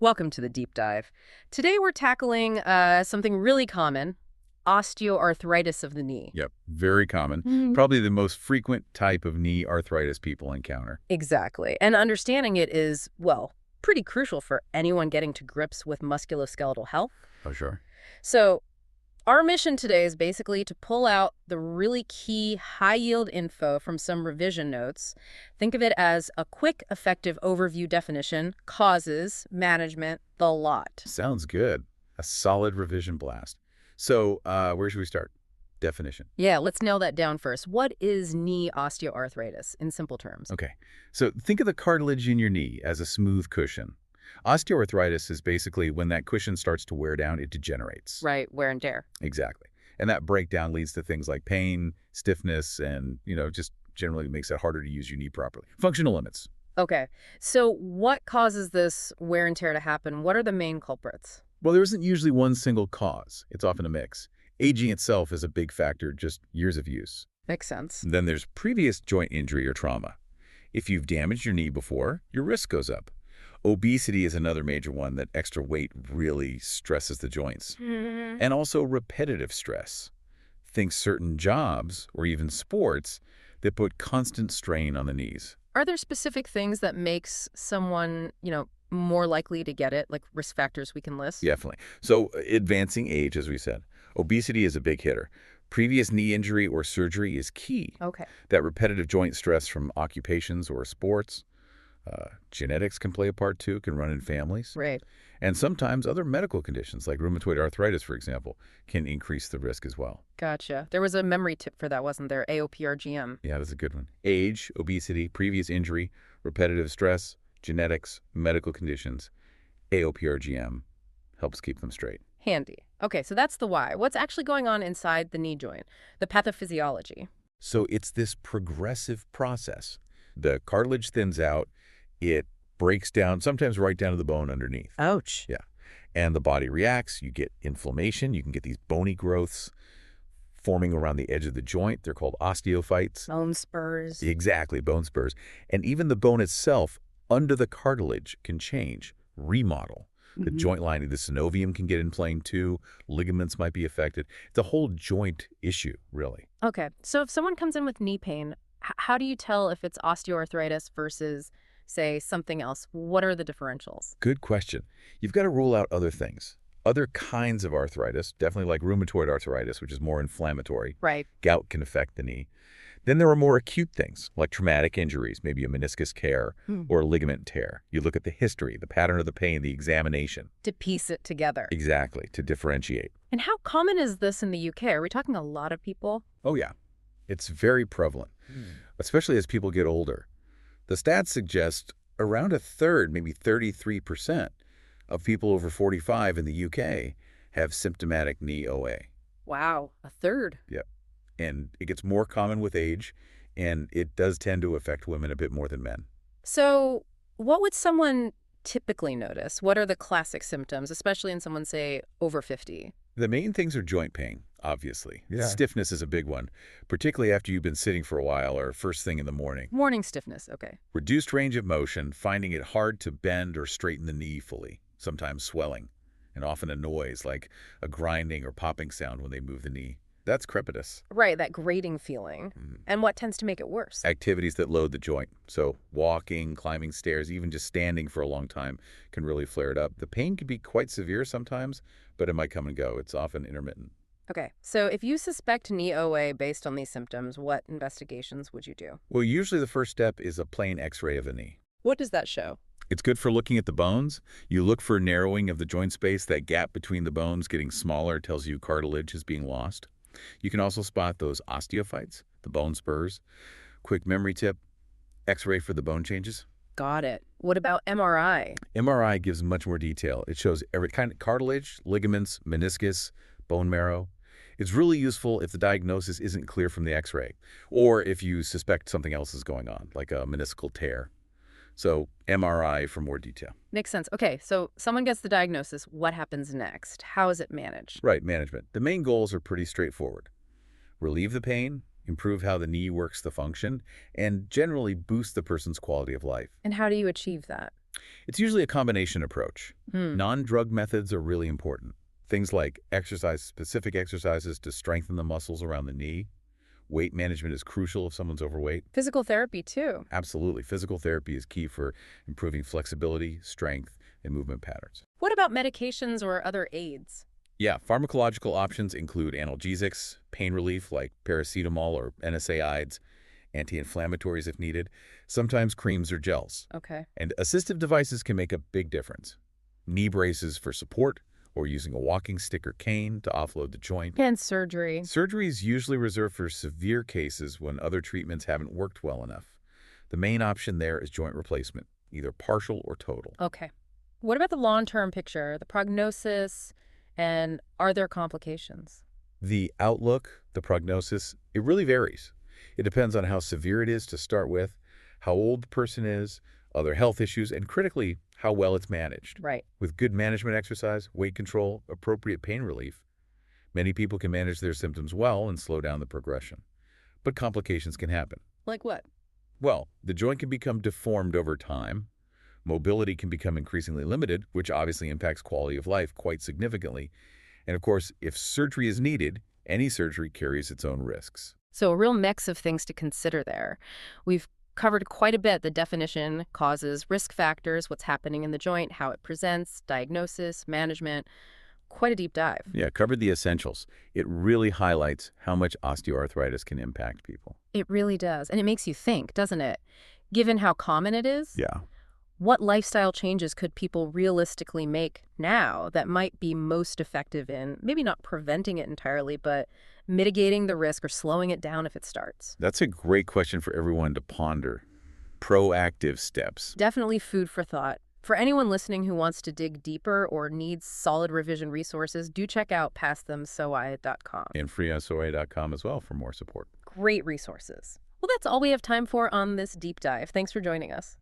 Welcome to the deep dive. Today we're tackling something really common, osteoarthritis of the knee. Yep, very common. Probably the most frequent type of knee arthritis people encounter. Exactly. And understanding it is, well, pretty crucial for anyone getting to grips with musculoskeletal health. Oh, sure. So our mission today is basically to pull out the really key high-yield info from some revision notes. Think of it as a quick, effective overview definition, causes, management, the lot. Sounds good. A solid revision blast. So where should we start? Definition. Yeah, let's nail that down first. What is knee osteoarthritis in simple terms? Okay, so think of the cartilage in your knee as a smooth cushion. Osteoarthritis is basically when that cushion starts to wear down, it degenerates. Right, wear and tear. Exactly. And that breakdown leads to things like pain, stiffness, and, just generally makes it harder to use your knee properly. Functional limits. Okay, so what causes this wear and tear to happen? What are the main culprits? Well, there isn't usually one single cause. It's often a mix. Aging itself is a big factor, just years of use. Makes sense. Then there's previous joint injury or trauma. If you've damaged your knee before, your risk goes up. Obesity is another major one that extra weight really stresses the joints. And also repetitive stress. Think certain jobs or even sports that put constant strain on the knees. Are there specific things that makes someone, more likely to get it, like risk factors we can list? Definitely. So advancing age, as we said. Obesity is a big hitter. Previous knee injury or surgery is key. Okay. That repetitive joint stress from occupations or sports. Genetics can play a part too, can run in families. Right. And sometimes other medical conditions like rheumatoid arthritis, for example, can increase the risk as well. Gotcha. There was a memory tip for that, wasn't there? AOPRGM. Yeah, that's a good one. Age, obesity, previous injury, repetitive stress, genetics, medical conditions. AOPRGM helps keep them straight. Handy. Okay, so that's the why. What's actually going on inside the knee joint? The pathophysiology. So it's this progressive process. The cartilage thins out, it breaks down, sometimes right down to the bone underneath. Ouch. Yeah. And the body reacts. You get inflammation. You can get these bony growths forming around the edge of the joint. They're called osteophytes. Bone spurs. Exactly, bone spurs. And even the bone itself under the cartilage can change, remodel. The joint lining, the synovium can get inflamed too. Ligaments might be affected. It's a whole joint issue, really. Okay, so if someone comes in with knee pain, how do you tell if it's osteoarthritis versus, say, something else? What are the differentials? Good question. You've got to rule out other things. Other kinds of arthritis, definitely like rheumatoid arthritis, which is more inflammatory. Right. Gout can affect the knee. Then there are more acute things, like traumatic injuries, maybe a meniscus tear or a ligament tear. You look at the history, the pattern of the pain, the examination. To piece it together. Exactly, to differentiate. And how common is this in the UK? Are we talking a lot of people? Oh, yeah. It's very prevalent, especially as people get older. The stats suggest around a third, maybe 33%, of people over 45 in the UK have symptomatic knee OA. Wow, a third. Yep. And it gets more common with age, and it does tend to affect women a bit more than men. So what would someone typically notice? What are the classic symptoms, especially in someone, say, over 50? The main things are joint pain, obviously. Yeah. Stiffness is a big one, particularly after you've been sitting for a while or first thing in the morning. Morning stiffness, okay. Reduced range of motion, finding it hard to bend or straighten the knee fully, sometimes swelling, and often a noise like a grinding or popping sound when they move the knee. That's crepitus. Right, that grating feeling. And what tends to make it worse? Activities that load the joint. So walking, climbing stairs, even just standing for a long time can really flare it up. The pain can be quite severe sometimes, but it might come and go. It's often intermittent. Okay, so if you suspect knee OA based on these symptoms, what investigations would you do? Well, usually the first step is a plain x-ray of the knee. What does that show? It's good for looking at the bones. You look for narrowing of the joint space. That gap between the bones getting smaller tells you cartilage is being lost. You can also spot those osteophytes, the bone spurs. Quick memory tip, x-ray for the bone changes. Got it. What about MRI? MRI gives much more detail. It shows every kind of cartilage, ligaments, meniscus, bone marrow. It's really useful if the diagnosis isn't clear from the x-ray, or if you suspect something else is going on, like a meniscal tear. So MRI for more detail. Makes sense. Okay, so someone gets the diagnosis. What happens next? How is it managed? Right, management. The main goals are pretty straightforward. Relieve the pain, improve how the knee works the function, and generally boost the person's quality of life. And how do you achieve that? It's usually a combination approach. Hmm. Non-drug methods are really important. Things like specific exercises to strengthen the muscles around the knee. Weight management is crucial if someone's overweight. Physical therapy, too. Absolutely. Physical therapy is key for improving flexibility, strength, and movement patterns. What about medications or other aids? Yeah, pharmacological options include analgesics, pain relief like paracetamol or NSAIDs, anti-inflammatories if needed, sometimes creams or gels. Okay. And assistive devices can make a big difference. Knee braces for support, or using a walking stick or cane to offload the joint. And surgery. Surgery is usually reserved for severe cases when other treatments haven't worked well enough. The main option there is joint replacement, either partial or total. Okay. What about the long-term picture, the prognosis, and are there complications? The outlook, the prognosis, it really varies. It depends on how severe it is to start with, how old the person is, other health issues, and critically, how well it's managed. Right. With good management exercise, weight control, appropriate pain relief, many people can manage their symptoms well and slow down the progression. But complications can happen. Like what? Well, the joint can become deformed over time. Mobility can become increasingly limited, which obviously impacts quality of life quite significantly. And of course, if surgery is needed, any surgery carries its own risks. So a real mix of things to consider there. We've covered quite a bit: the definition, causes, risk factors, what's happening in the joint, how it presents, diagnosis, management. Quite a deep dive. Yeah, covered the essentials. It really highlights how much osteoarthritis can impact people. It really does. And it makes you think, doesn't it? Given how common it is, Yeah. what lifestyle changes could people realistically make now that might be most effective in maybe not preventing it entirely, but mitigating the risk or slowing it down if it starts? That's a great question for everyone to ponder. Proactive steps. Definitely food for thought. For anyone listening who wants to dig deeper or needs solid revision resources, do check out passthemsoi.com. And freeSOA.com as well for more support. Great resources. Well, that's all we have time for on this deep dive. Thanks for joining us.